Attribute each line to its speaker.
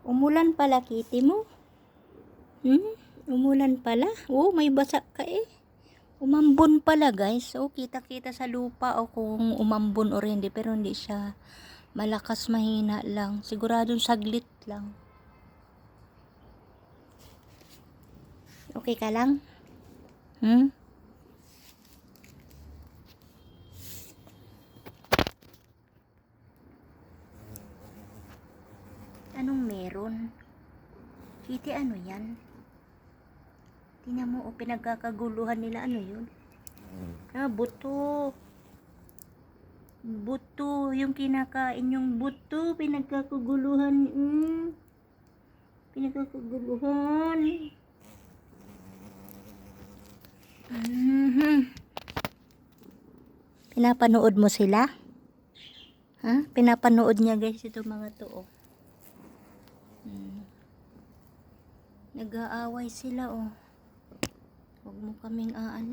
Speaker 1: Umulan pala, kitty mo. Umulan pala. Oh, may basa ka eh. Umambon pala, guys. Oh, kita-kita sa lupa kung umambon or hindi. Pero hindi siya malakas, mahina lang. Siguradong saglit lang. Okay ka lang? Anong meron? Kitty, ano yan? Tingnan mo, pinagkakaguluhan nila. Ano yun? Buto. Buto. Yung kinakain yung buto. Pinagkakaguluhan. Pinagkakaguluhan. Pinapanood mo sila? Pinapanood niya, guys, ito mga to. Nag-aaway sila. Huwag mo kaming